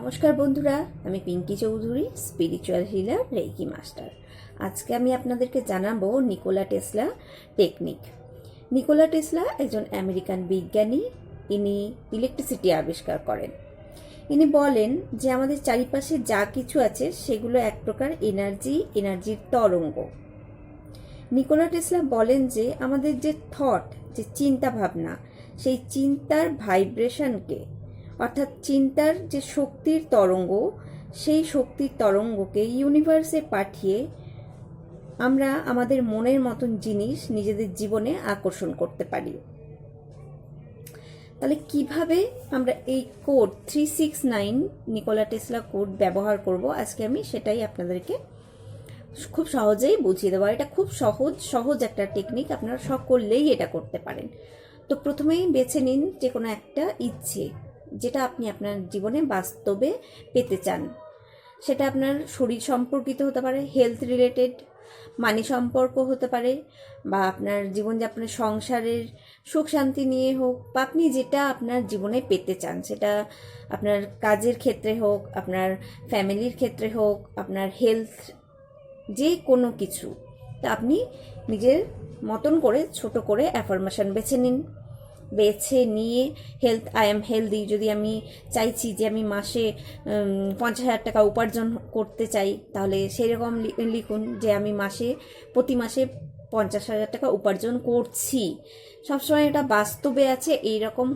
নমস্কার বন্ধুরা, আমি Pinki Chowdhury, spiritual healer, reiki master. আজকে আমি আপনাদেরকে জানাবো Nikola Tesla technique. Nikola Tesla একজন আমেরিকান বিজ্ঞানী। ইনি ইলেকট্রিসিটি আবিষ্কার করেন। ইনি বলেন যে আমাদের চারিপাশে যা কিছু আছে সেগুলো এক প্রকার এনার্জির তরঙ্গ। নিকোলা টেসলা বলেন যে আমাদের যে থট, যে চিন্তা ভাবনা, সেই চিন্তার ভাইব্রেশনকে, অর্থাৎ চিন্তার যে শক্তির তরঙ্গ, সেই শক্তির তরঙ্গকে ইউনিভার্সে পাঠিয়ে আমরা আমাদের মনের মতন জিনিস নিজেদের জীবনে আকর্ষণ করতে পারি। তাহলে কিভাবে আমরা এই কোড 369 নিকোলা টেসলা কোড ব্যবহার করব, আজকে আমি সেটাই আপনাদেরকে খুব সহজেই বুঝিয়ে দেবো। এটা খুব সহজ একটা টেকনিক, আপনারা সকলেই এটা করতে পারেন। তো প্রথমেই বেছে নিন যে কোনো একটা ইচ্ছে, যেটা আপনি আপনার জীবনে বাস্তবে পেতে চান। সেটা আপনার শরীর সম্পর্কিত হতে পারে, হেলথ রিলেটেড, মানি সম্পর্ক হতে পারে, বা আপনার জীবনযাপনের সংসারের সুখ শান্তি নিয়ে হোক, বা আপনি যেটা আপনার জীবনে পেতে চান, সেটা আপনার কাজের ক্ষেত্রে হোক, আপনার ফ্যামিলির ক্ষেত্রে হোক, আপনার হেলথ, যে কোনো কিছু। তা আপনি নিজের মতন করে ছোট করে অ্যাফার্মেশন বেছে নিয়ে আই এম হেলদি, যদি আমি চাইছি যে আমি মাসে 50,000 টাকা উপার্জন করতে চাই, তাহলে সেরকম লিখুন যে আমি প্রতি মাসে 50,000 টাকা উপার্জন করছি। সবসময় এটা বাস্তবে আছে, এইরকম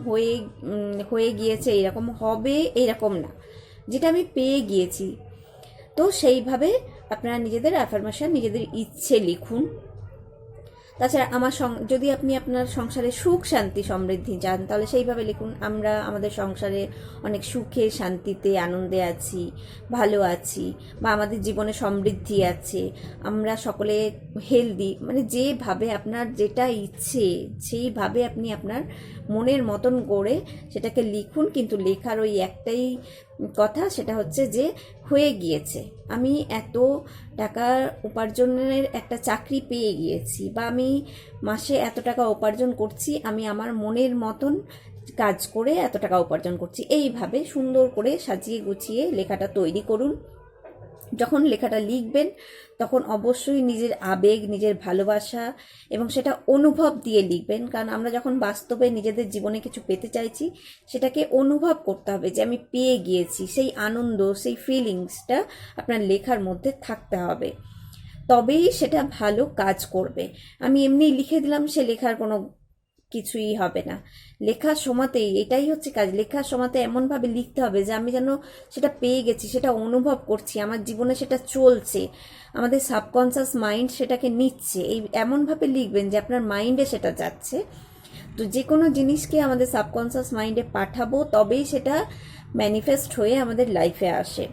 হয়ে গিয়েছে, এইরকম হবে, এইরকম না, যেটা আমি পেয়ে গিয়েছি। তো সেইভাবে আপনারা নিজেদের অ্যাফার্মেশন, নিজেদের ইচ্ছে লিখুন। তাছাড়া যদি আপনি আপনার সংসারে সুখ শান্তি সমৃদ্ধি চান, তাহলে সেইভাবে লিখুন, আমরা আমাদের সংসারে অনেক সুখে শান্তিতে আনন্দে আছি, ভালো আছি, বা আমাদের জীবনে সমৃদ্ধি আছে, আমরা সকলে হেলদি। মানে যেভাবে আপনার যেটা ইচ্ছে সেইভাবে আপনি আপনার মনের মতন করে সেটাকে লিখুন। কিন্তু লেখার ওই একটাই কথা, সেটা হচ্ছে যে হয়ে গিয়েছে, আমি এত টাকা উপার্জনের একটা চাকরি পেয়ে গিয়েছি, বা আমি মাসে এত টাকা উপার্জন করছি, আমি আমার মনের মতন কাজ করে এত টাকা উপার্জন করছি। এইভাবে সুন্দর করে সাজিয়ে গুছিয়ে লেখাটা তৈরি করুন। যখন লেখাটা লিখবেন তখন অবশ্যই নিজের আবেগ, নিজের ভালোবাসা এবং সেটা অনুভব দিয়ে লিখবেন। কারণ আমরা যখন বাস্তবে নিজেদের জীবনে কিছু পেতে চাইছি, সেটাকে অনুভব করতে হবে যে আমি পেয়ে গিয়েছি। সেই আনন্দ, সেই ফিলিংসটা আপনার লেখার মধ্যে থাকতে হবে, তবেই সেটা ভালো কাজ করবে। আমি এমনি লিখে দিলাম, সে লেখার কোনো কিছুই হবে না। লেখার সময়তেই এটাই হচ্ছে কাজ, লেখার সময়তে এমনভাবে লিখতে হবে যে আমি যেন সেটা পেয়ে গেছি, সেটা অনুভব করছি, আমার জীবনে সেটা চলছে, আমাদের সাবকনসিয়াস মাইন্ড সেটাকে নিচ্ছে। এমনভাবে লিখবেন যে আপনার মাইন্ডে সেটা যাচ্ছে। তো যে কোনো জিনিসকে আমাদের সাবকনসিয়াস মাইন্ডে পাঠাবো, তবেই সেটা ম্যানিফেস্ট হয়ে আমাদের লাইফে আসে।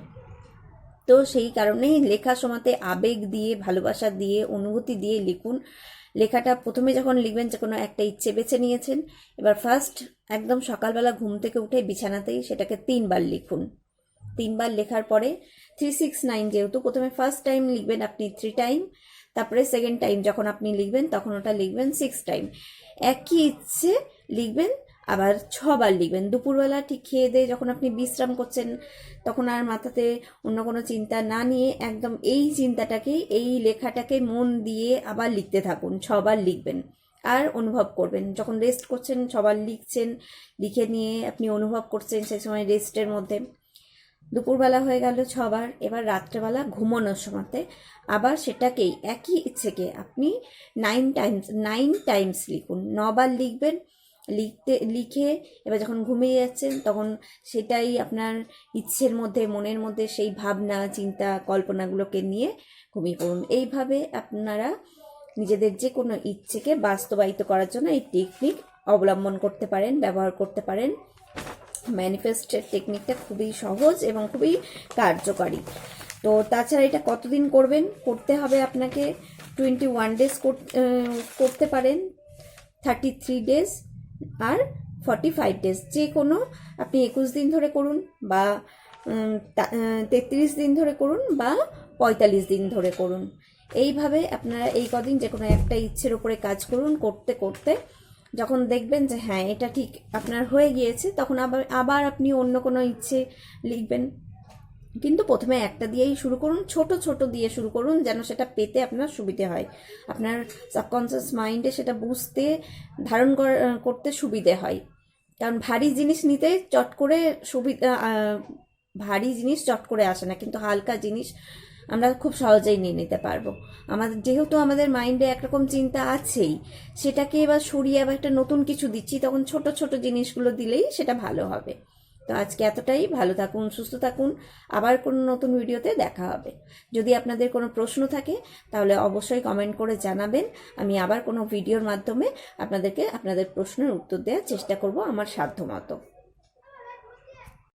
তো সেই কারণেই লেখার সময়তে আবেগ দিয়ে, ভালোবাসা দিয়ে, অনুভূতি দিয়ে লিখুন। লেখাটা প্রথমে যখন লিখবেন, যে কোনো একটা ইচ্ছে বেছে নিয়েছেন, এবার ফার্স্ট একদম সকালবেলা ঘুম থেকে উঠে বিছানাতেই সেটাকে 3 বার লিখুন। 3 বার লেখার পরে 369, যেহেতু প্রথমে ফার্স্ট টাইম লিখবেন আপনি 3 টাইম, তারপরে সেকেন্ড টাইম যখন আপনি লিখবেন তখন ওটা লিখবেন 6 টাইম। একই ইচ্ছে লিখবেন, আবার 6 বার লিখবেন। দুপুরবেলা ঠিক খেয়ে দিয়ে যখন আপনি বিশ্রাম করছেন, তখন আর মাথাতে অন্য কোনো চিন্তা না নিয়ে একদম এই চিন্তাটাকে, এই লেখাটাকে মন দিয়ে আবার লিখতে থাকুন। 6 বার লিখবেন আর অনুভব করবেন। যখন রেস্ট করছেন 6 বার লিখছেন, লিখে নিয়ে আপনি অনুভব করছেন সেই সময় রেস্টের মধ্যে। দুপুরবেলা হয়ে গেল 6 বার। এবার রাত্রেবেলা ঘুমানোর সময়তে আবার সেটাকেই, একই ইচ্ছেকে আপনি 9 টাইমস লিখুন। 9 বার লিখবেন। লিখে এবার যখন ঘুমিয়ে যাচ্ছেন, তখন সেটাই আপনার ইচ্ছের মধ্যে, মনের মধ্যে সেই ভাবনা, চিন্তা, কল্পনাগুলোকে নিয়ে ঘুমিয়ে পড়ুন। এইভাবে আপনারা নিজেদের যে কোনো ইচ্ছেকে বাস্তবায়িত করার জন্য এই টেকনিক অবলম্বন করতে পারেন, ব্যবহার করতে পারেন। ম্যানিফেস্টের টেকনিকটা খুবই সহজ এবং খুবই কার্যকারী। তো তাছাড়া এটা কতদিন করতে হবে আপনাকে? 21 ডেজ করতে পারেন, 33 ডেজ আর 45 ডেজ। যে কোনো আপনি 21 দিন ধরে করুন, বা 33 দিন ধরে করুন, বা 45 দিন ধরে করুন। এইভাবে আপনারা এই কদিন যে কোনো একটা ইচ্ছের উপরে কাজ করুন। করতে করতে যখন দেখবেন যে হ্যাঁ এটা ঠিক আপনার হয়ে গিয়েছে, তখন আবার আপনি অন্য কোনো ইচ্ছে লিখবেন। কিন্তু প্রথমে একটা দিয়েই শুরু করুন, ছোট ছোট দিয়ে শুরু করুন, যেন সেটা পেতে আপনার সুবিধে হয়, আপনার সাবকনসিয়াস মাইন্ডে সেটা বুঝতে ধারণ করতে সুবিধে হয়। কারণ ভারী জিনিস নিতে চট করে সুবিধা, ভারী জিনিস চট করে আসে না, কিন্তু হালকা জিনিস আমরা খুব সহজেই নিয়ে নিতে পারবো। আমাদের যেহেতু আমাদের মাইন্ডে একরকম চিন্তা আছেই, সেটাকে এবার সরিয়ে আবার একটা নতুন কিছু দিচ্ছি, তখন ছোট ছোট জিনিসগুলো দিলেই সেটা ভালো হবে। তো আজকে এতটাই, ভালো থাকুন, সুস্থ থাকুন, আবার কোনো নতুন ভিডিওতে দেখা হবে। যদি আপনাদের কোনো প্রশ্ন থাকে তাহলে অবশ্যই কমেন্ট করে জানাবেন, আমি আবার কোনো ভিডিওর মাধ্যমে আপনাদেরকে আপনাদের প্রশ্নের উত্তর দেওয়ার চেষ্টা করব আমার সাধ্যমতো।